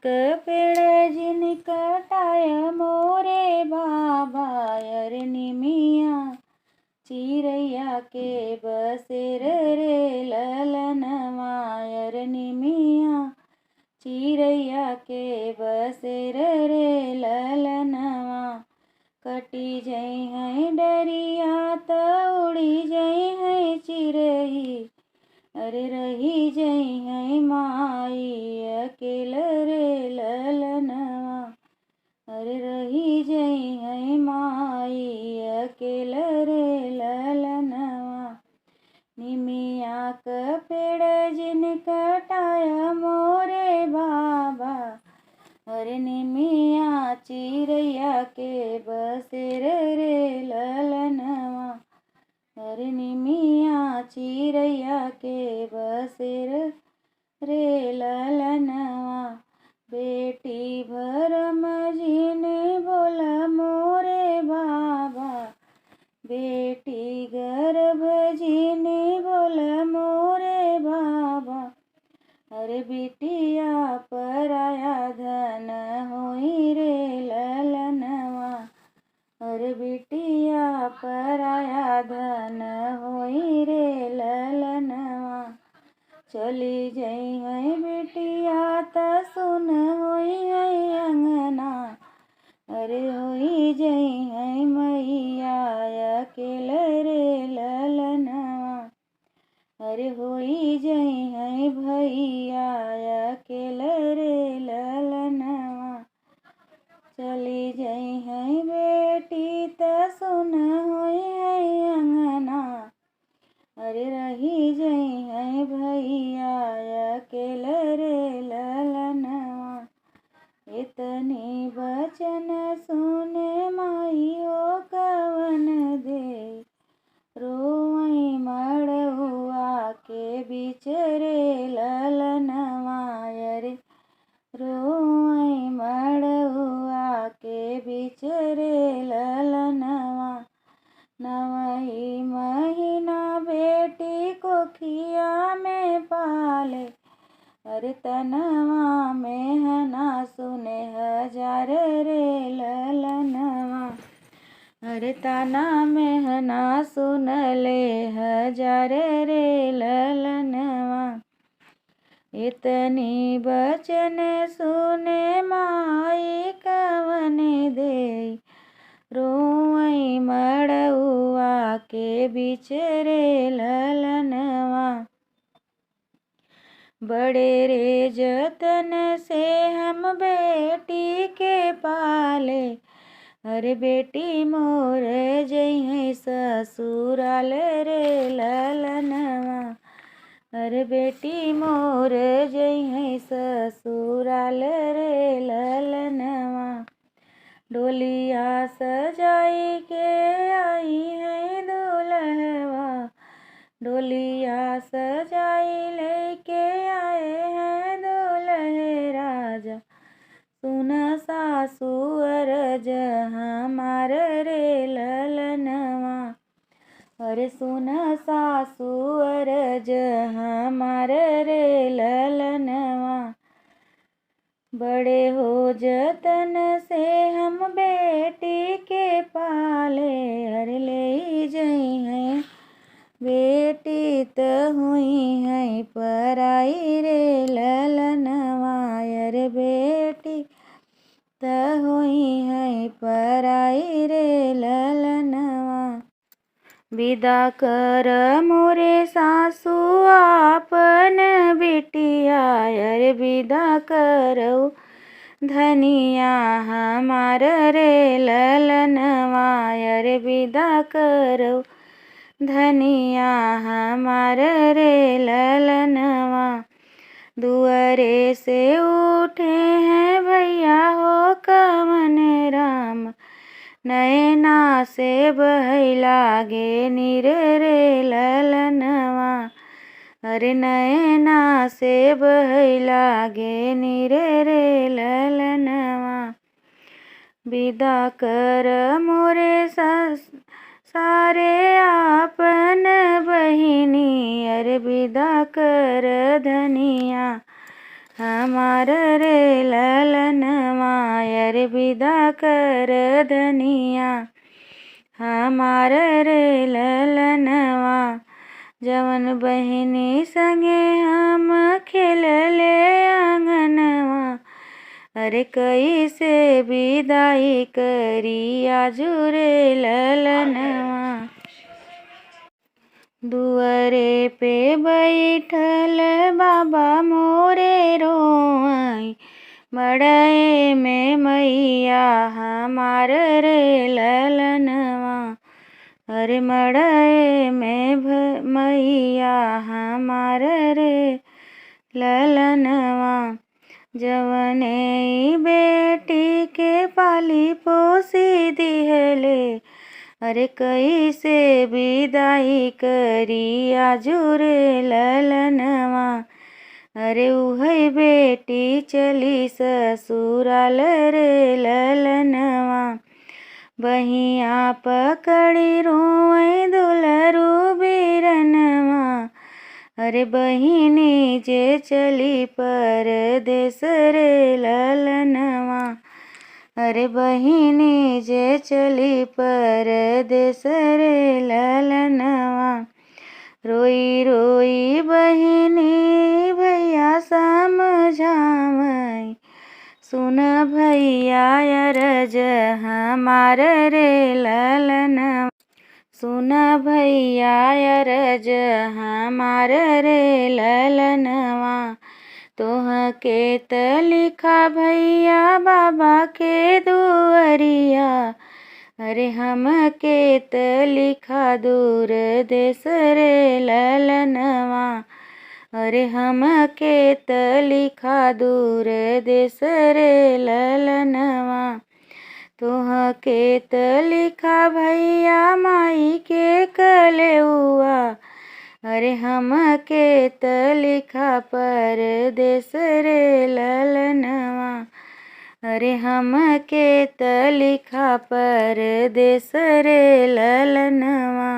के पेड़ जिन कटाय मोरे बाबा अरे निमिया चिरैया के बसेर रे ललनवा अरे निमिया चिरैया के बसेर रे ललनवा कटी जई हैं डरिया त उड़ी जई हैं चिरई अरे रही जई हैं माई अकेल रे ललनवा अरे रही जई हैं माई अकेल रे ललनवा निमिया का पेड़ जिन कटाया मोरे बाबा अरे निमिया चिरैया के बसेर रे ललनवा अरे निमिया चिरैया के बसेर रे ललनवा बेटी भरम जी ने बोला मोरे बाबा बेटी गर्भ जी ने बोला मोरे बाबा अरे बिटिया पराया धन होई रे ललनवा अरे बिटिया पराया धन होई रे ललनवा चली जई हैं बिटिया त सुन होई है अंगना अरे होई जई हैं मैया अकेल रे ललनवा अरे होई जई हैं भैया अकेल रे ललनवा चली जई हैं बेटी त सुन होई है अंगना अरे रही जई हैं भैया अकेल रे ललनवा इतनी बचन सुने माई हो कवन दे रोई मड़ुआ के बीच रे ललनवा अरे रोई मड़ुआ के बीच रे ललनवा नवही महीना बेटी को खिया में पाले अरे तनवा में हना सुने हजार रे ललनवा अरे ताना में हना सुन ले हजार रे ललनवा इतनी बचन सुने माई कवन दे रोई मड़ुआ के बीच रे ललनवा बड़े रे जतन से हम बेटी के पाले अरे बेटी मोर जई हैं ससुराल रे ललनवा अरे बेटी मोर जई हैं ससुराल रे ललनवा डोलिया सजाई के आई है दुल्हवा डोलिया सजाई लेके आए हैं दुल्हे राजा सुन सासु अरज हमार रे ललनवा अरे सुन सासु अरज हमार रे ललनवा बड़े हो जतन से हम बेटी के पाले हर ले जई हैं बेटी त हुई है पराई रे ललनवा अरे बेटी त हुई है पराई रे ललनवा विदा कर मोरे सासू आपन बिटिया अरे विदा करो धनिया हमार रे ललनवा अरे विदा करो धनिया हमार रे ललनवा दुअरे से उठे हैं भैया हो कवन राम नैना से बहै लागे नीर रे ललनवा अरे नैना से बहै लागे नीर रे ललनवा विदा कर मोरे सारे आपन बहिनी अरे विदा कर धनिया हमार रे ललनवा अरे विदा कर धनिया। हमार रे ललनवा जवन बहिनी संगे हम खेलले आंगनवा। अरे कैसे विदाई करी आजू रे ललनवा। दुआरे पे बैठल बाबा मोरे रोई। मड़ई में मैया हमार रे ललनवा। अरे मड़ई में मैया हमार रे ललनवा। जवने बेटी के पाली पोसी दिहले। अरे कैसे विदाई करी आजू रे ललनवा। अरे उहई बेटी चली ससुराल रे ललनवा। बहिया पकड़ी रोई दुलरू बीरनवा। अरे बहिनी जे चली परदेस रे ललनवा। अरे बहिनी जे चली परदेस रे ललनवा। रोई रोई बहिनी भैया समझावई। सुन भैया अरज हमार रे ललनवा। सुन भैया अरज हमार रे ललनवा। तोहके त लिखा भैया बाबा के दुअरिया। अरे हमके त लिखा दूर देश रे ललनवा। अरे हमके त लिखा दूर देश रे ललनवा। तोहके त लिखा भैया माई के कलेउआ। अरे हमके त लिखा परदेस रे ललनवा। अरे हमके त लिखा परदेस रे ललनवा।